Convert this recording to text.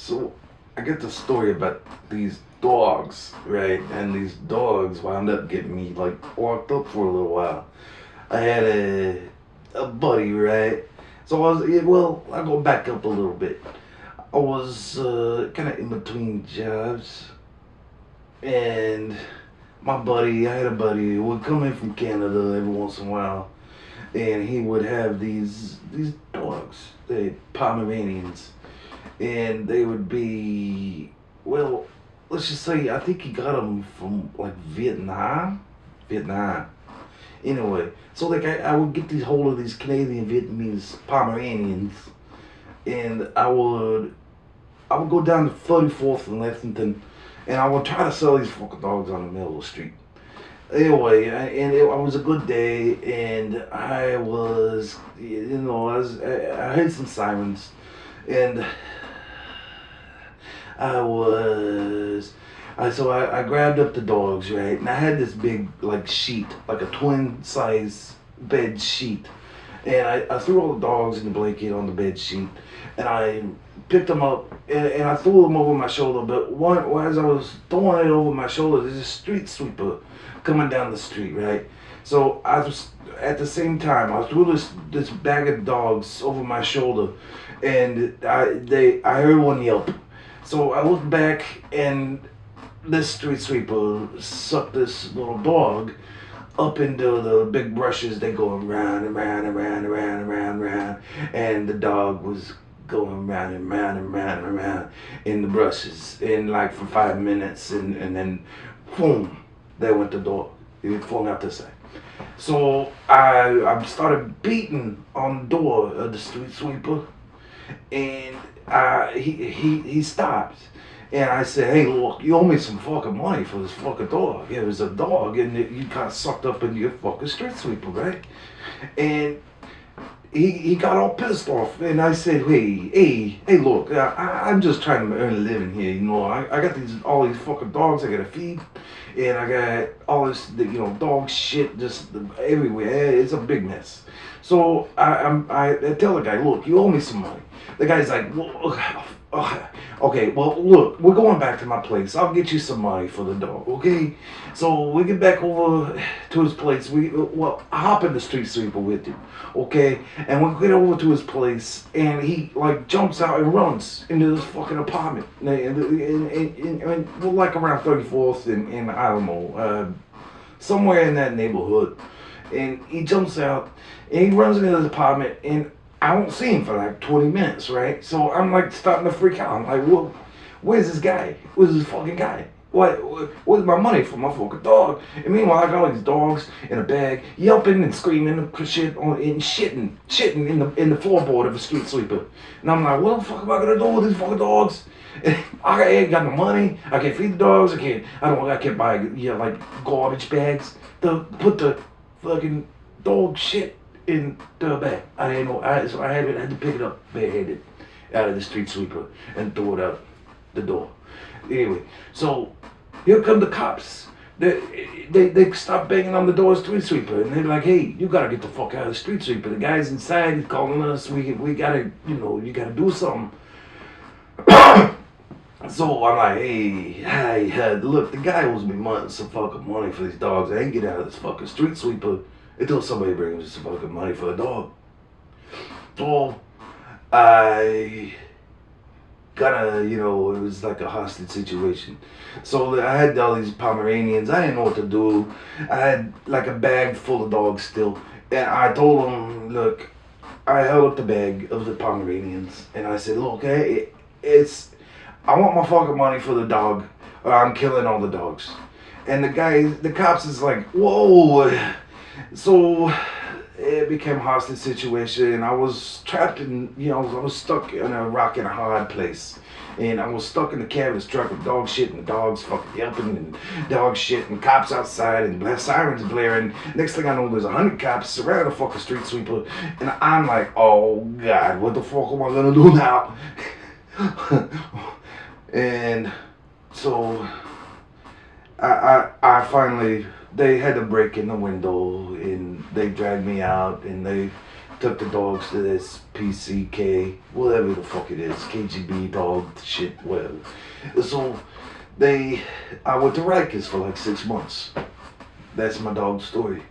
So I get the story about these dogs, right? And these dogs wound up getting me like locked up for a little while. I had a buddy, right? So I was well. I'll go back up a little bit. I was kind of in between jobs, and I had a buddy who would come in from Canada every once in a while, and he would have these dogs, they Pomeranians, and they would be well. Let's just say I think he got them from like Vietnam. Anyway, so like I would get these hold of these Canadian Vietnamese Pomeranians, and I would go down to 34th and Lexington, and I would try to sell these fucking dogs on the middle of the street. Anyway, it was a good day, and I was, I heard some sirens, and I grabbed up the dogs, right, and I had this big, like, sheet, like a twin size bed sheet, and I threw all the dogs in the blanket on the bed sheet, and I picked them up, and I threw them over my shoulder, but as I was throwing it over my shoulder, there's a street sweeper coming down the street, right? So I was, at the same time, I threw this bag of dogs over my shoulder, and I heard one yelp. So I looked back, and this street sweeper sucked this little dog up into the big brushes. They going round and round and round and round and round and round, and the dog was going round and round and round and round in the brushes, in like for 5 minutes, and then boom, there went the dog. He flung out this side. So I started beating on the door of the street sweeper, and he stopped. And I said, hey, look, you owe me some fucking money for this fucking dog. It was a dog, and you got sucked up into your fucking street sweeper, right? And he got all pissed off, and I said, hey, look, I'm just trying to earn a living here, I got all these fucking dogs I gotta feed, and I got all this, dog shit just everywhere. It's a big mess. So I tell the guy, look, you owe me some money. The guy's like, well, okay, well, look, we're going back to my place. I'll get you some money for the dog, okay? So we get back over to his place. I hop in the street sweeper with him, okay? And we get over to his place, and he, like, jumps out and runs into this fucking apartment. And we're, like, around 34th and I don't know, somewhere in that neighborhood. And he jumps out, and he runs into his apartment, and I don't see him for like 20 minutes, right? So I'm like starting to freak out. I'm like, well, where's this guy? Where's this fucking guy? Where's my money for my fucking dog? And meanwhile, I got all these dogs in a bag, yelping and screaming and shit and shitting in the floorboard of a street sweeper. And I'm like, what the fuck am I gonna do with these fucking dogs? And I ain't got no money. I can't feed the dogs. I can't buy like garbage bags to put the fucking dog shit in the bag. I didn't know, so I had to pick it up barehanded out of the street sweeper and throw it out the door. Anyway, so here come the cops. They stop banging on the door of the street sweeper, and they're like, hey, you gotta get the fuck out of the street sweeper. The guy's inside, he's calling us, we gotta, you gotta do something. So I'm like, hey, look, the guy owes me some fucking money for these dogs. I ain't get out of this fucking street sweeper until somebody brings me some fucking money for a dog. So I gotta, it was like a hostage situation. So I had all these Pomeranians. I didn't know what to do. I had like a bag full of dogs still. And I told them, look, I held up the bag of the Pomeranians, and I said, look, I want my fucking money for the dog, or I'm killing all the dogs. And the cops is like, whoa. So it became a hostage situation, and I was trapped in, I was stuck in a rock and a hard place. And I was stuck in the canvas truck with dog shit and dogs fucking yelping and dog shit and cops outside and sirens blaring. Next thing I know, there's 100 cops surrounding the fucking street sweeper. And I'm like, oh God, what the fuck am I gonna do now? And so I finally, they had to break in the window, and they dragged me out, and they took the dogs to this PCK, whatever the fuck it is, KGB dog shit, whatever. So I went to Rikers for like 6 months. That's my dog story.